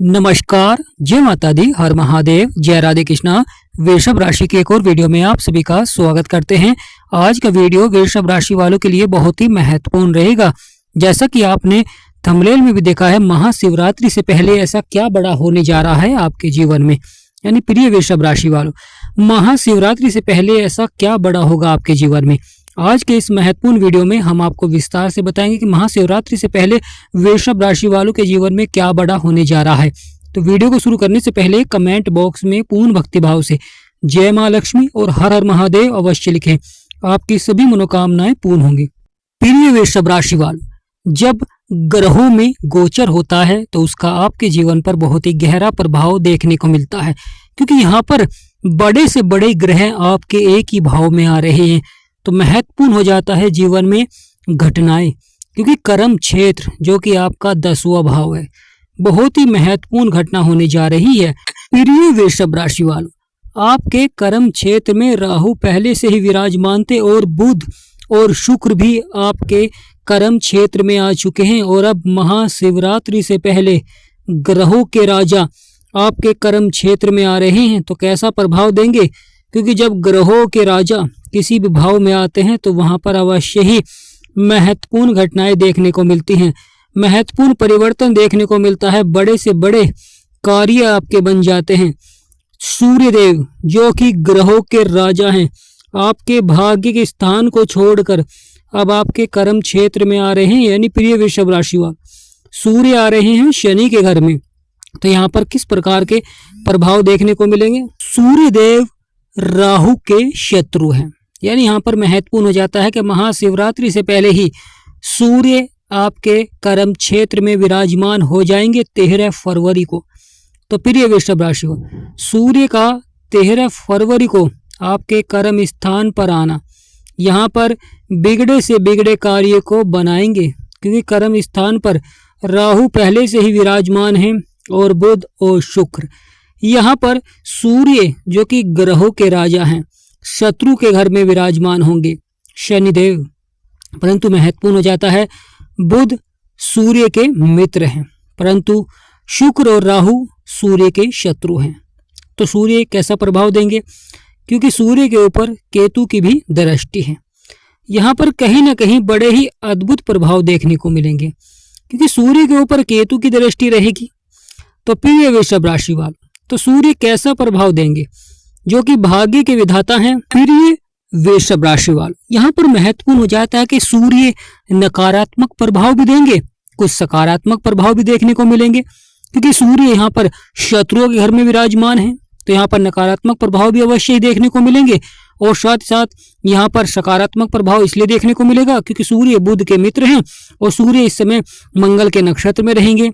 नमस्कार, जय माता दी, हर महादेव, जय राधे कृष्णा। वृषभ राशि के एक और वीडियो में आप सभी का स्वागत करते हैं। आज का वीडियो वृषभ राशि वालों के लिए बहुत ही महत्वपूर्ण रहेगा। जैसा कि आपने थंबनेल में भी देखा है, महाशिवरात्रि से पहले ऐसा क्या बड़ा होने जा रहा है आपके जीवन में। यानी प्रिय वृषभ राशि वालों, महाशिवरात्रि से पहले ऐसा क्या बड़ा होगा आपके जीवन में। आज के इस महत्वपूर्ण वीडियो में हम आपको विस्तार से बताएंगे कि महाशिवरात्रि से पहले वृषभ राशि वालों के जीवन में क्या बड़ा होने जा रहा है। तो वीडियो को शुरू करने से पहले कमेंट बॉक्स में पूर्ण भक्तिभाव से जय मां लक्ष्मी और हर हर महादेव अवश्य लिखें, आपकी सभी मनोकामनाएं पूर्ण होंगी। प्रिय वृषभ राशि वालों, जब ग्रहों में गोचर होता है तो उसका आपके जीवन पर बहुत ही गहरा प्रभाव देखने को मिलता है, क्योंकि यहाँ पर बड़े से बड़े ग्रह आपके एक ही भाव में आ रहे हैं। तो महत्वपूर्ण हो जाता है जीवन में घटनाएं, क्योंकि कर्म क्षेत्र जो कि आपका 10वां भाव है, बहुत ही महत्वपूर्ण घटना होने जा रही है। प्रिय वृषभ राशि वालों, आपके कर्म क्षेत्र में राहु पहले से ही विराजमान थे और बुध और शुक्र भी आपके कर्म क्षेत्र में आ चुके हैं। और अब महाशिवरात्रि से पहले ग्रहों के राजा आपके कर्म क्षेत्र में आ रहे हैं। तो कैसा प्रभाव देंगे, क्योंकि जब ग्रहों के राजा किसी भी भाव में आते हैं तो वहां पर अवश्य ही महत्वपूर्ण घटनाएं देखने को मिलती हैं, महत्वपूर्ण परिवर्तन देखने को मिलता है, बड़े से बड़े कार्य आपके बन जाते हैं। सूर्यदेव जो कि ग्रहों के राजा हैं, आपके भाग्य के स्थान को छोड़कर अब आपके कर्म क्षेत्र में आ रहे हैं। यानी प्रिय वृषभ राशि वाले, सूर्य आ रहे हैं शनि के घर में। तो यहाँ पर किस प्रकार के प्रभाव देखने को मिलेंगे। सूर्यदेव राहु के शत्रु हैं, यानी यहाँ पर महत्वपूर्ण हो जाता है कि महाशिवरात्रि से पहले ही सूर्य आपके कर्म क्षेत्र में विराजमान हो जाएंगे 13 फरवरी को। तो प्रिय वृषभ राशि को सूर्य का 13 फरवरी को आपके कर्म स्थान पर आना यहाँ पर बिगड़े से बिगड़े कार्य को बनाएंगे, क्योंकि कर्म स्थान पर राहु पहले से ही विराजमान है और बुध और शुक्र। यहाँ पर सूर्य जो कि ग्रहों के राजा हैं, शत्रु के घर में विराजमान होंगे शनिदेव। परंतु महत्वपूर्ण हो जाता है, बुध सूर्य के मित्र हैं, परंतु शुक्र और राहु सूर्य के शत्रु हैं। तो सूर्य कैसा प्रभाव देंगे, क्योंकि सूर्य के ऊपर केतु की भी दृष्टि है। यहाँ पर कहीं ना कहीं बड़े ही अद्भुत प्रभाव देखने को मिलेंगे, क्योंकि सूर्य के ऊपर केतु की दृष्टि रहेगी। तो प्रिय वृषभ राशि वालों, तो सूर्य कैसा प्रभाव देंगे, जो कि भाग्य के विधाता हैं। प्रिय वृषभ राशि वालों, यहाँ पर महत्वपूर्ण हो जाता है कि सूर्य नकारात्मक प्रभाव भी देंगे, कुछ सकारात्मक प्रभाव भी देखने को मिलेंगे, क्योंकि सूर्य यहाँ पर शत्रुओं के घर में विराजमान है। तो यहाँ पर नकारात्मक प्रभाव भी अवश्य ही देखने को मिलेंगे, और साथ साथ यहाँ पर सकारात्मक प्रभाव इसलिए देखने को मिलेगा क्योंकि सूर्य बुध के मित्र हैं और सूर्य इस समय मंगल के नक्षत्र में रहेंगे।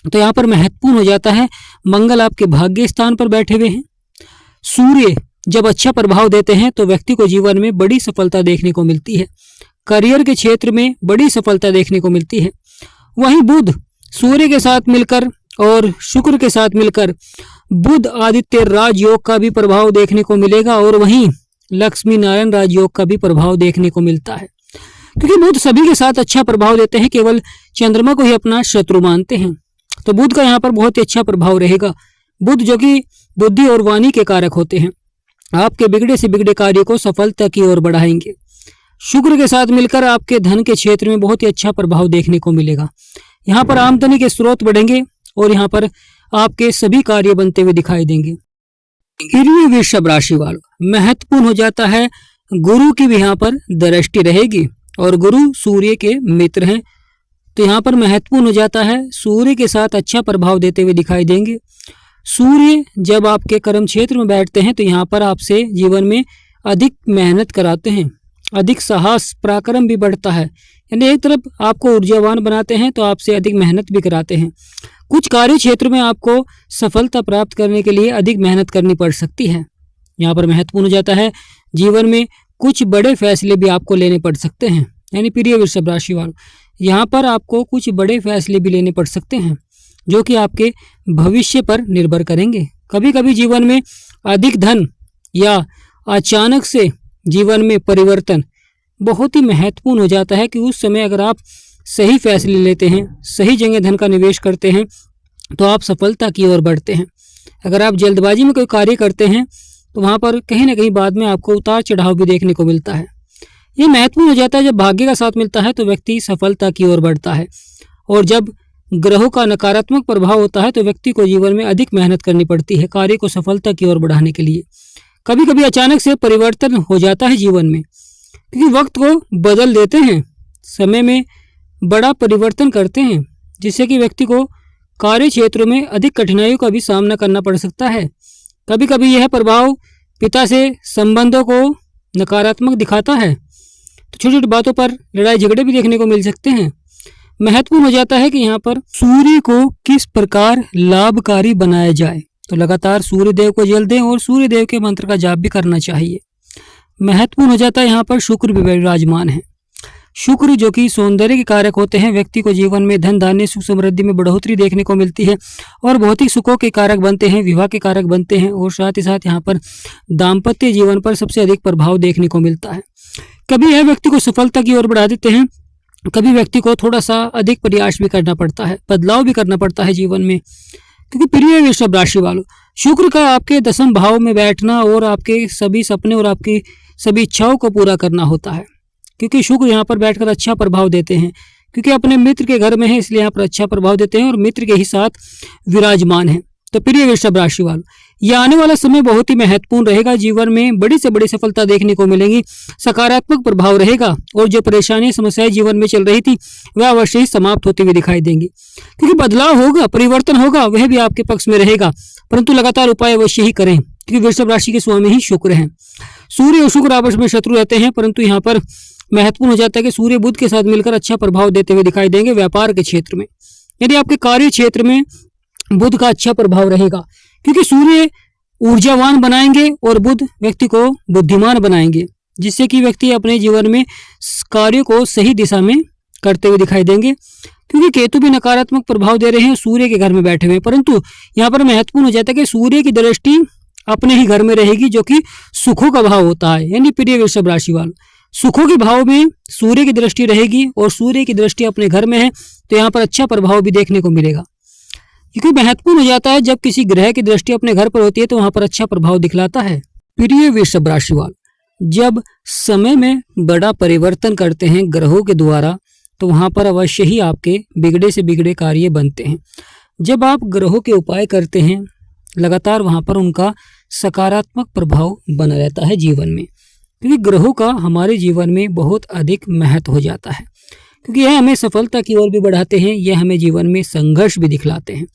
तो यहाँ पर महत्वपूर्ण हो जाता है, मंगल आपके भाग्य स्थान पर बैठे हुए हैं। सूर्य जब अच्छा प्रभाव देते हैं तो व्यक्ति को जीवन में बड़ी सफलता देखने को मिलती है, करियर के क्षेत्र में बड़ी सफलता देखने को मिलती है। वहीं बुध सूर्य के साथ मिलकर और शुक्र के साथ मिलकर बुध आदित्य राजयोग का भी प्रभाव देखने को मिलेगा, और वहीं लक्ष्मी नारायण राजयोग का भी प्रभाव देखने को मिलता है, क्योंकि बुध सभी के साथ अच्छा प्रभाव देते हैं, केवल चंद्रमा को ही अपना शत्रु मानते हैं। तो बुध का यहाँ पर बहुत ही अच्छा प्रभाव रहेगा। बुध जो कि बुद्धि और वाणी के कारक होते हैं, आपके बिगड़े से बिगड़े कार्य को सफलता की ओर बढ़ाएंगे। शुक्र के साथ मिलकर आपके धन के क्षेत्र में बहुत ही अच्छा प्रभाव देखने को मिलेगा। यहाँ पर आमदनी के स्रोत बढ़ेंगे और यहाँ पर आपके सभी कार्य बनते हुए दिखाई देंगे। प्रिय वृषभ राशि वालों, महत्वपूर्ण हो जाता है, गुरु की भी यहाँ पर दृष्टि रहेगी और गुरु सूर्य के मित्र हैं। तो यहाँ पर महत्वपूर्ण हो जाता है, सूर्य के साथ अच्छा प्रभाव देते हुए दिखाई देंगे। सूर्य जब आपके कर्म क्षेत्र में बैठते हैं तो यहाँ पर आपसे जीवन में अधिक मेहनत कराते हैं, अधिक साहस पराक्रम भी बढ़ता है। यानी एक तरफ आपको ऊर्जावान बनाते हैं तो आपसे अधिक मेहनत भी कराते हैं। कुछ कार्य क्षेत्र में आपको सफलता प्राप्त करने के लिए अधिक मेहनत करनी पड़ सकती है। यहाँ पर महत्वपूर्ण हो जाता है, जीवन में कुछ बड़े फैसले भी आपको लेने पड़ सकते हैं। यानी प्रिय वृषभ राशि वालों, यहाँ पर आपको कुछ बड़े फैसले भी लेने पड़ सकते हैं, जो कि आपके भविष्य पर निर्भर करेंगे। कभी कभी जीवन में अधिक धन या अचानक से जीवन में परिवर्तन बहुत ही महत्वपूर्ण हो जाता है, कि उस समय अगर आप सही फैसले लेते हैं, सही जगह धन का निवेश करते हैं, तो आप सफलता की ओर बढ़ते हैं। अगर आप जल्दबाजी में कोई कार्य करते हैं तो वहाँ पर कहीं ना कहीं बाद में आपको उतार चढ़ाव भी देखने को मिलता है। ये महत्वपूर्ण हो जाता है जब भाग्य का साथ मिलता है तो व्यक्ति सफलता की ओर बढ़ता है, और जब ग्रहों का नकारात्मक प्रभाव होता है तो व्यक्ति को जीवन में अधिक मेहनत करनी पड़ती है कार्य को सफलता की ओर बढ़ाने के लिए। कभी कभी अचानक से परिवर्तन हो जाता है जीवन में, क्योंकि वक्त को बदल देते हैं, समय में बड़ा परिवर्तन करते हैं, जिससे कि व्यक्ति को कार्य क्षेत्र में अधिक कठिनाइयों का भी सामना करना पड़ सकता है। कभी कभी यह प्रभाव पिता से संबंधों को नकारात्मक दिखाता है, तो छोटी छोटी बातों पर लड़ाई झगड़े भी देखने को मिल सकते हैं। महत्वपूर्ण हो जाता है कि यहाँ पर सूर्य को किस प्रकार लाभकारी बनाया जाए, तो लगातार सूर्य देव को जल दें और सूर्य देव के मंत्र का जाप भी करना चाहिए। महत्वपूर्ण हो जाता है यहाँ पर शुक्र भी विराजमान है। शुक्र जो कि सौंदर्य के कारक होते हैं, व्यक्ति को जीवन में धन धान्य सुख समृद्धि में बढ़ोतरी देखने को मिलती है और भौतिक सुखों के कारक बनते हैं, विवाह के कारक बनते हैं, और साथ ही साथ यहाँ पर दाम्पत्य जीवन पर सबसे अधिक प्रभाव देखने को मिलता है। कभी यह व्यक्ति को सफलता की ओर बढ़ा देते हैं, कभी व्यक्ति को थोड़ा सा अधिक प्रयास भी करना पड़ता है, बदलाव भी करना पड़ता है जीवन में। क्योंकि प्रिय वृषभ राशि वालों, शुक्र का आपके 10वें भाव में बैठना और आपके सभी सपने और आपकी सभी इच्छाओं को पूरा करना होता है, क्योंकि शुक्र यहाँ पर बैठकर अच्छा प्रभाव देते हैं, क्योंकि अपने मित्र के घर में है इसलिए यहाँ पर अच्छा प्रभाव देते हैं और मित्र के ही साथ विराजमान है। तो प्रिय वृषभ राशि वालों, यह आने वाला समय बहुत ही महत्वपूर्ण रहेगा। जीवन में बड़ी से बड़ी सफलता देखने को मिलेगी, सकारात्मक प्रभाव रहेगा, और जो परेशानियां समस्याएं जीवन में चल रही थी वह अवश्य ही समाप्त होती हुई दिखाई देंगी, क्योंकि बदलाव होगा, परिवर्तन होगा, वह भी आपके पक्ष में रहेगा। परंतु लगातार उपाय अवश्य ही करें, क्योंकि वृषभ राशि के स्वामी ही शुक्र हैं। सूर्य और शुक्र आपस में शत्रु रहते हैं, परंतु यहाँ पर महत्वपूर्ण हो जाता है कि सूर्य बुध के साथ मिलकर अच्छा प्रभाव देते हुए दिखाई देंगे व्यापार के क्षेत्र में। यदि आपके कार्य क्षेत्र में बुध का अच्छा प्रभाव रहेगा, क्योंकि सूर्य ऊर्जावान बनाएंगे और बुध व्यक्ति को बुद्धिमान बनाएंगे, जिससे कि व्यक्ति अपने जीवन में कार्यों को सही दिशा में करते हुए दिखाई देंगे। क्योंकि केतु भी नकारात्मक प्रभाव दे रहे हैं, सूर्य के घर में बैठे हुए हैं, परंतु यहाँ पर महत्वपूर्ण हो जाता है कि सूर्य की दृष्टि अपने ही घर में रहेगी, जो कि सुखों का भाव होता है। यानी प्रिय वृषभ राशि वालों, सुखों के भाव में सूर्य की दृष्टि रहेगी और सूर्य की दृष्टि अपने घर में है, तो यहाँ पर अच्छा प्रभाव भी देखने को मिलेगा। क्योंकि महत्वपूर्ण हो जाता है जब किसी ग्रह की दृष्टि अपने घर पर होती है तो वहां पर अच्छा प्रभाव दिखलाता है। प्रिय वृषभ राशि वालों, जब समय में बड़ा परिवर्तन करते हैं ग्रहों के द्वारा, तो वहां पर अवश्य ही आपके बिगड़े से बिगड़े कार्य बनते हैं। जब आप ग्रहों के उपाय करते हैं लगातार, वहां पर उनका सकारात्मक प्रभाव बना रहता है जीवन में, क्योंकि ग्रहों का हमारे जीवन में बहुत अधिक महत्व हो जाता है, क्योंकि यह हमें सफलता की ओर भी बढ़ाते हैं, यह हमें जीवन में संघर्ष भी दिखलाते हैं।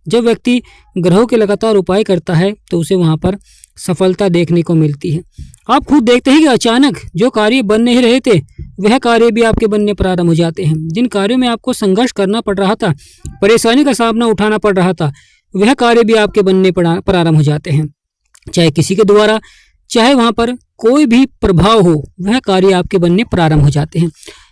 जब व्यक्ति ग्रहों के लगातार उपाय करता है तो उसे वहां पर सफलता देखने को मिलती है। आप खुद देखते हैं कि अचानक जो कार्य बन नहीं रहे थे वह कार्य भी आपके बनने प्रारंभ हो जाते हैं। जिन कार्यों में आपको संघर्ष करना पड़ रहा था, परेशानी का सामना उठाना पड़ रहा था, वह कार्य भी आपके बनने प्रारंभ हो जाते हैं। चाहे किसी के द्वारा, चाहे वहां पर कोई भी प्रभाव हो, वह कार्य आपके बनने प्रारंभ हो जाते हैं।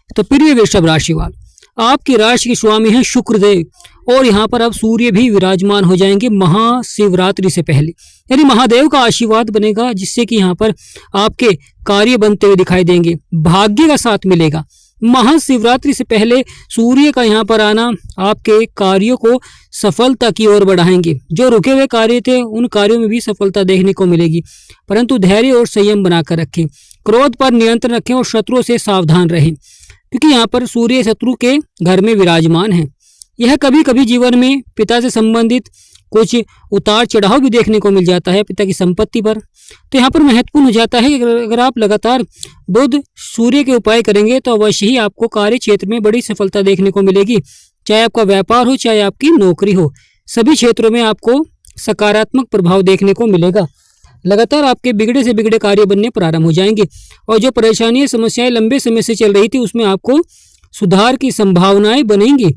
तो प्रिय वृषभ राशि वाले, आपकी राशि के स्वामी हैं शुक्रदेव, और यहाँ पर अब सूर्य भी विराजमान हो जाएंगे महाशिवरात्रि से पहले। यानी महादेव का आशीर्वाद बनेगा, जिससे कि यहाँ पर आपके कार्य बनते हुए दिखाई देंगे, भाग्य का साथ मिलेगा। महाशिवरात्रि से पहले सूर्य का यहाँ पर आना आपके कार्यों को सफलता की ओर बढ़ाएंगे। जो रुके हुए कार्य थे उन कार्यों में भी सफलता देखने को मिलेगी, परंतु धैर्य और संयम बनाकर रखें, क्रोध पर नियंत्रण रखें और शत्रुओं से सावधान रहें, क्योंकि यहाँ पर सूर्य शत्रु के घर में विराजमान है। यह कभी कभी जीवन में पिता से संबंधित कुछ उतार चढ़ाव भी देखने को मिल जाता है पिता की संपत्ति पर। तो यहाँ पर महत्वपूर्ण हो जाता है कि अगर आप लगातार बुध सूर्य के उपाय करेंगे तो अवश्य ही आपको कार्य क्षेत्र में बड़ी सफलता देखने को मिलेगी। चाहे आपका व्यापार हो, चाहे आपकी नौकरी हो, सभी क्षेत्रों में आपको सकारात्मक प्रभाव देखने को मिलेगा। लगातार आपके बिगड़े से बिगड़े कार्य बनने प्रारंभ हो जाएंगे, और जो परेशानियां समस्याएं लंबे समय से चल रही थी उसमें आपको सुधार की संभावनाएं बनेंगी।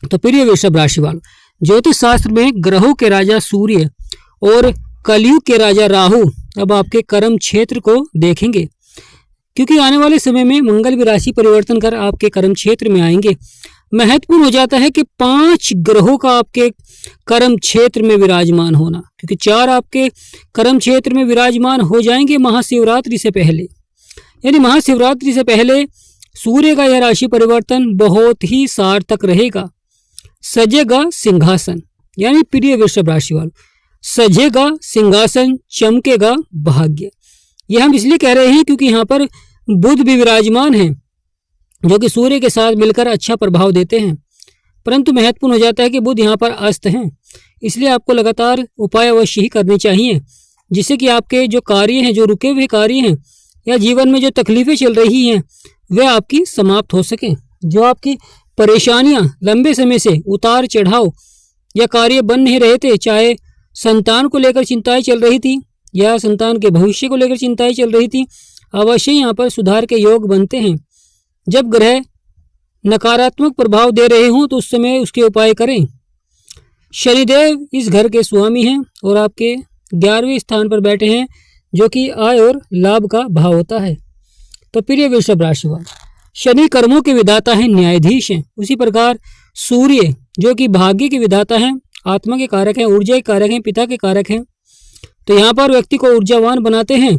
तो प्रिय वृषभ राशि वालों, ज्योतिष शास्त्र में ग्रहों के राजा सूर्य और कलयुग के राजा राहु अब आपके कर्म क्षेत्र को देखेंगे, क्योंकि आने वाले समय में मंगल भी राशि परिवर्तन कर आपके कर्म क्षेत्र में आएंगे। महत्वपूर्ण हो जाता है कि 5 ग्रहों का आपके कर्म क्षेत्र में विराजमान होना, क्योंकि 4 आपके कर्म क्षेत्र में विराजमान हो जाएंगे महाशिवरात्रि से पहले। यानी महाशिवरात्रि से पहले सूर्य का यह राशि परिवर्तन बहुत ही सार्थक रहेगा। सजेगा सिंहासन, यानी प्रिय वृषभ राशि वालों, सजेगा सिंहासन, चमकेगा भाग्य। ये हम इसलिए कह रहे हैं क्योंकि यहाँ पर बुध भी विराजमान है, जो कि सूर्य के साथ मिलकर अच्छा प्रभाव देते हैं। परंतु महत्वपूर्ण हो जाता है कि बुध यहाँ पर अस्त हैं, इसलिए आपको लगातार उपाय अवश्य ही करने चाहिए, जिससे कि आपके जो कार्य हैं, जो रुके हुए कार्य हैं या जीवन में जो तकलीफें चल रही हैं वे आपकी समाप्त हो सकें। जो आपकी परेशानियां लंबे समय से उतार चढ़ाव या कार्य बन नहीं रहे थे, चाहे संतान को लेकर चिंताएं चल रही थी या संतान के भविष्य को लेकर चिंताएं चल रही थी, अवश्य यहाँ पर सुधार के योग बनते हैं। जब ग्रह नकारात्मक प्रभाव दे रहे हों तो उस समय उसके उपाय करें। शनिदेव इस घर के स्वामी हैं और आपके 11वें स्थान पर बैठे हैं, जो कि आय और लाभ का भाव होता है। तो प्रिय वृषभ राशि वाले, शनि कर्मों के विधाता हैं, न्यायाधीश हैं। उसी प्रकार सूर्य जो कि भाग्य के विधाता हैं, आत्मा के कारक हैं, ऊर्जा के कारक हैं, पिता के कारक हैं। तो यहाँ पर व्यक्ति को ऊर्जावान बनाते हैं,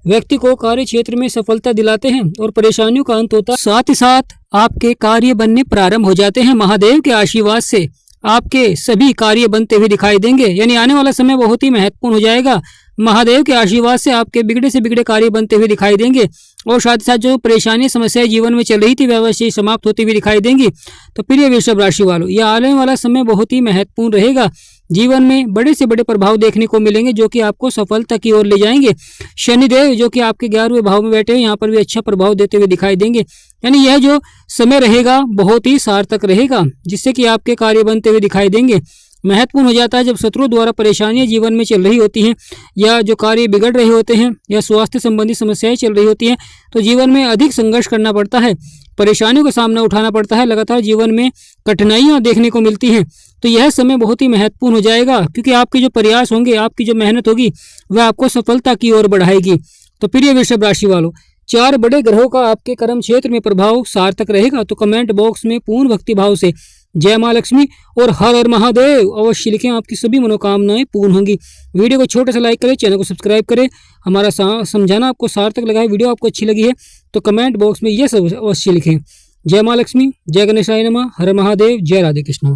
व्यक्ति को कार्य क्षेत्र में सफलता दिलाते हैं और परेशानियों का अंत होता है। साथ ही साथ आपके कार्य बनने प्रारंभ हो जाते हैं। महादेव के आशीर्वाद से आपके सभी कार्य बनते हुए दिखाई देंगे, यानी आने वाला समय बहुत ही महत्वपूर्ण हो जाएगा। महादेव के आशीर्वाद से आपके बिगड़े से बिगड़े कार्य बनते हुए दिखाई देंगे और साथ ही साथ जो परेशानी समस्याएं जीवन में चल रही थी वह अवश्य समाप्त होती हुई दिखाई देंगी। तो प्रिय वृषभ राशि वालों, यह आने वाला समय बहुत ही महत्वपूर्ण रहेगा। जीवन में बड़े से बड़े प्रभाव देखने को मिलेंगे, जो कि आपको सफलता की ओर ले जाएंगे। शनिदेव जो कि आपके 11वें भाव में बैठे हैं, यहाँ पर भी अच्छा प्रभाव देते हुए दिखाई देंगे। यानी यह जो समय रहेगा बहुत ही सार्थक रहेगा, जिससे कि आपके कार्य बनते हुए दिखाई देंगे। महत्वपूर्ण हो जाता है जब शत्रुओं द्वारा परेशानियां जीवन में चल रही होती हैं या जो कार्य बिगड़ रहे होते हैं या स्वास्थ्य संबंधी समस्याएं चल रही होती हैं, तो जीवन में अधिक संघर्ष करना पड़ता है, परेशानियों का सामना उठाना पड़ता है, लगातार जीवन में कठिनाइयां देखने को मिलती हैं। तो यह समय बहुत ही महत्वपूर्ण हो जाएगा, क्योंकि आपके जो प्रयास होंगे, आपकी जो मेहनत होगी वह आपको सफलता की ओर बढ़ाएगी। तो प्रिय वृषभ राशि वालों, 4 बड़े ग्रहों का आपके कर्म क्षेत्र में प्रभाव सार्थक रहेगा। तो कमेंट बॉक्स में पूर्ण भक्ति भाव से जय मां लक्ष्मी और हर हर महादेव अवश्य लिखें, आपकी सभी मनोकामनाएं पूर्ण होंगी। वीडियो को छोटा सा लाइक करें, चैनल को सब्सक्राइब करें। हमारा समझाना आपको सार्थक लगा है, वीडियो आपको अच्छी लगी है तो कमेंट बॉक्स में यस अवश्य लिखें। जय मां लक्ष्मी, जय गणेशाय नमः, हर महादेव, जय राधे कृष्ण।